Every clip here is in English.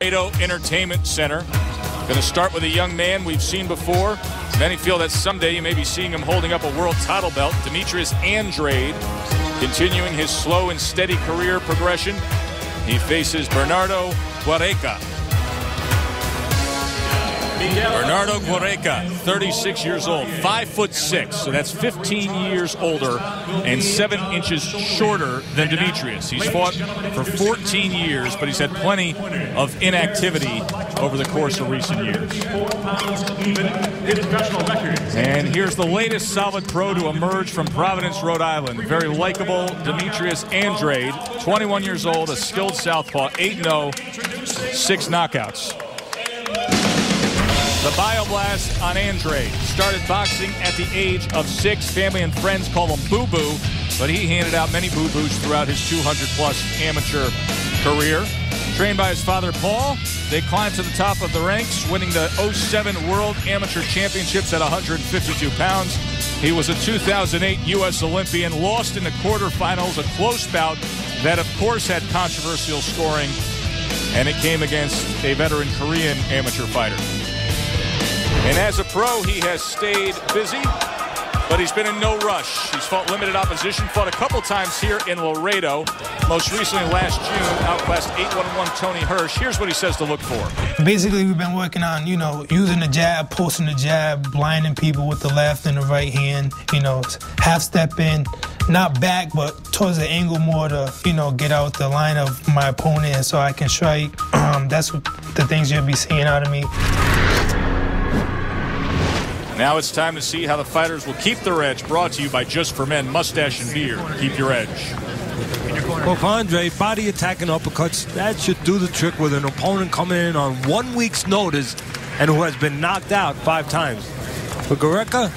Entertainment Center. Going to start with a young man we've seen before. Many feel that someday you may be seeing him holding up a world title belt. Demetrius Andrade, continuing his slow and steady career progression. He faces Bernardo Guereca. Bernardo Guereca, 36 years old, 5'6", so that's 15 years older and 7 inches shorter than Demetrius. He's fought for 14 years, but he's had plenty of inactivity over the course of recent years. And here's the latest solid pro to emerge from Providence, Rhode Island. Very likable Demetrius Andrade, 21 years old, a skilled southpaw, 8-0, 6 knockouts. The Bioblast on Andrade. Started boxing at the age of 6. Family and friends call him Boo Boo, but he handed out many Boo Boos throughout his 200-plus amateur career. Trained by his father, Paul, they climbed to the top of the ranks, winning the 07 World Amateur Championships at 152 pounds. He was a 2008 U.S. Olympian, lost in the quarterfinals, a close bout that, of course, had controversial scoring, and it came against a veteran Korean amateur fighter. And as a pro, he has stayed busy, but he's been in no rush. He's fought limited opposition, fought a couple times here in Laredo. Most recently last June, outclassed 8-1-1 Tony Hirsch. Here's what he says to look for. Basically, we've been working on, using the jab, posting the jab, blinding people with the left and the right hand, half step in, not back, but towards the angle more to, get out the line of my opponent so I can strike. That's what the things you'll be seeing out of me. Now it's time to see how the fighters will keep their edge. Brought to you by Just for Men, Mustache and Beard. Keep your edge. Well, for Andre, body attack and uppercuts, that should do the trick with an opponent coming in on 1 week's notice and who has been knocked out 5 times. For Guereca,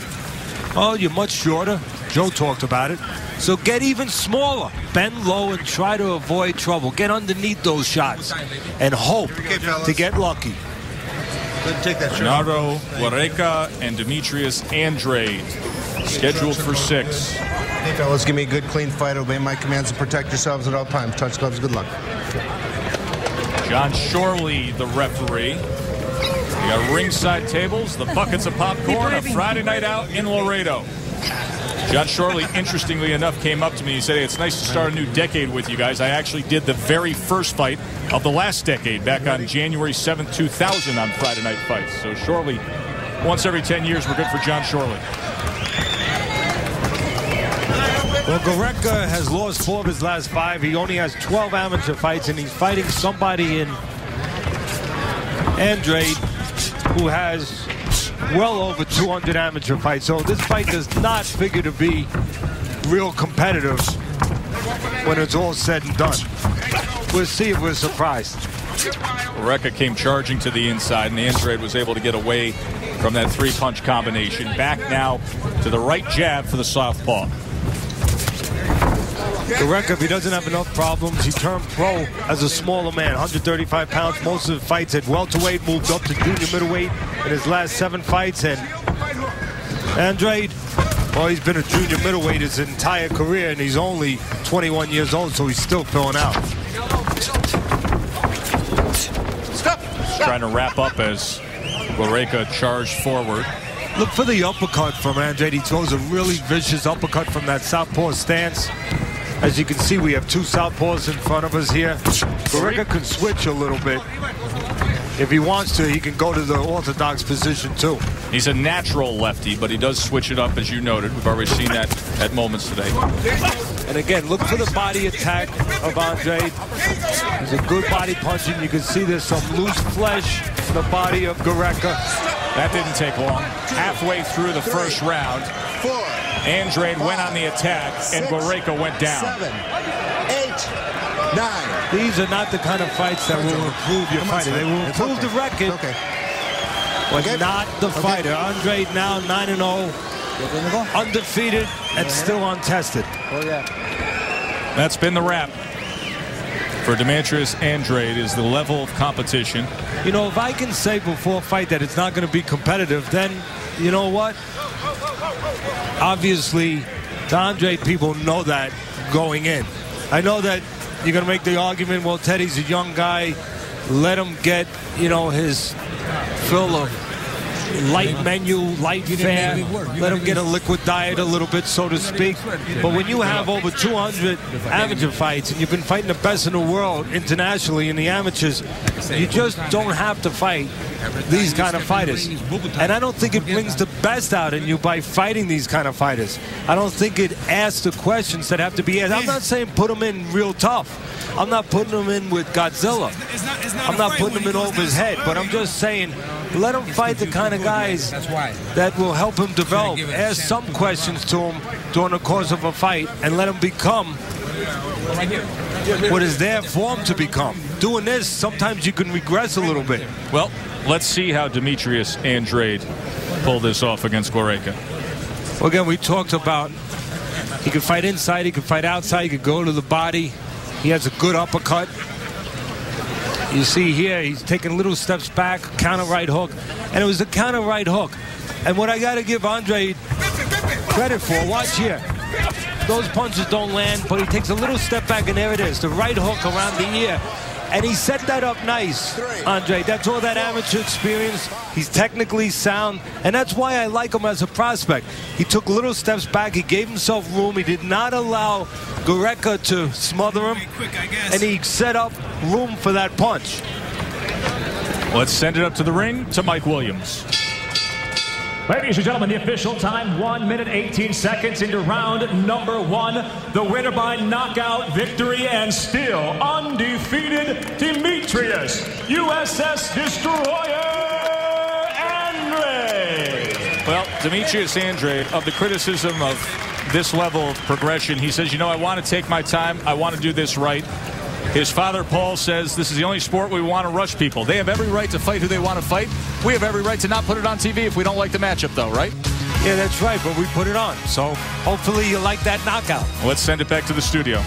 oh, you're much shorter. Joe talked about it. So get even smaller. Bend low and try to avoid trouble. Get underneath those shots and hope to get lucky. Bernardo Guereca and Demetrius Andrade, scheduled for 6. Hey, fellas, give me a good, clean fight. Obey my commands and protect yourselves at all times. Touch gloves, good luck. John Shorley, the referee. We got ringside tables, the buckets of popcorn, a Friday night out in Laredo. John Shorley, interestingly enough, came up to me. He said, hey, it's nice to start a new decade with you guys. I actually did the very first fight of the last decade back on January 7th, 2000 on Friday Night Fights. So Shorley, once every 10 years, we're good for John Shorley. Well, Guereca has lost 4 of his last 5. He only has 12 amateur fights, and he's fighting somebody in Andrade who has well over 200 amateur fights. So this fight does not figure to be real competitive when it's all said and done. We'll see if we're surprised. Guereca came charging to the inside, and Andrade was able to get away from that 3-punch combination. Back now to the right jab for the southpaw. Guereca, if he doesn't have enough problems, he turned pro as a smaller man, 135 pounds. Most of the fights at welterweight, moved up to junior middleweight in his last 7 fights. And Andrade, well, he's been a junior middleweight his entire career, and he's only 21 years old, so he's still filling out. Trying to wrap up as Guereca charged forward. Look for the uppercut from Andrade. He throws a really vicious uppercut from that southpaw stance. As you can see, we have 2 southpaws in front of us here. Guereca can switch a little bit. If he wants to, he can go to the orthodox position too. He's a natural lefty, but he does switch it up, as you noted. We've already seen that at moments today. And again, look for the body attack of Andrade. He's a good body punching. You can see there's some loose flesh in the body of Guereca. That didn't take long. Halfway through the first round, Andrade went on the attack, and Guereca went down. 7, 8, 9. These are not the kind of fights that will improve your fighter. They will improve the record, but not the fighter. Andrade now 9-0, undefeated, and still untested. That's been the wrap for Demetrius Andrade. Is the level of competition. If I can say before a fight that it's not going to be competitive, then you know what? Obviously, the Andrade people know that going in. I know that you're going to make the argument, well, Teddy's a young guy. let him get, you know, his fill of light menu, light fare, let him get a liquid diet a little bit, so to speak. But when you have over 200 amateur fights and you've been fighting the best in the world internationally in the amateurs, you just don't have to fight these kind of fighters. And I don't think it brings the best out in you by fighting these kind of fighters. I don't think it asks the questions that have to be asked. I'm not saying put them in real tough. I'm not putting him in with Godzilla. I'm not putting him in over his head, but I'm just saying let him fight the kind of guys that will help him develop. Ask some questions to him during the course of a fight and let him become what is there for him to become. Doing this, sometimes you can regress a little bit. Well, let's see how Demetrius Andrade pulled this off against Guereca. Well, again, we talked about he could fight inside, he could fight outside, he could go to the body. He has a good uppercut. You see here, he's taking little steps back, counter right hook. And it was a counter right hook. And what I got to give Andrade credit for, watch here. Those punches don't land, but he takes a little step back, and there it is, the right hook around the ear. And he set that up nice, Andrade. That's all that amateur experience. He's technically sound, and that's why I like him as a prospect. He took little steps back. He gave himself room. He did not allow Guereca to smother him, and he set up room for that punch. Let's send it up to the ring to Mike Williams. Ladies and gentlemen, the official time, 1 minute 18 seconds into round number 1. The winner by knockout victory and still undefeated, Demetrius USS Destroyer Andrade. Well, Demetrius Andrade, of the criticism of this level of progression, he says, you know, I want to take my time. I want to do this right. His father, Paul, says this is the only sport we want to rush people. They have every right to fight who they want to fight. We have every right to not put it on TV if we don't like the matchup, though, right? Yeah, that's right, but we put it on. So hopefully you like that knockout. Let's send it back to the studio.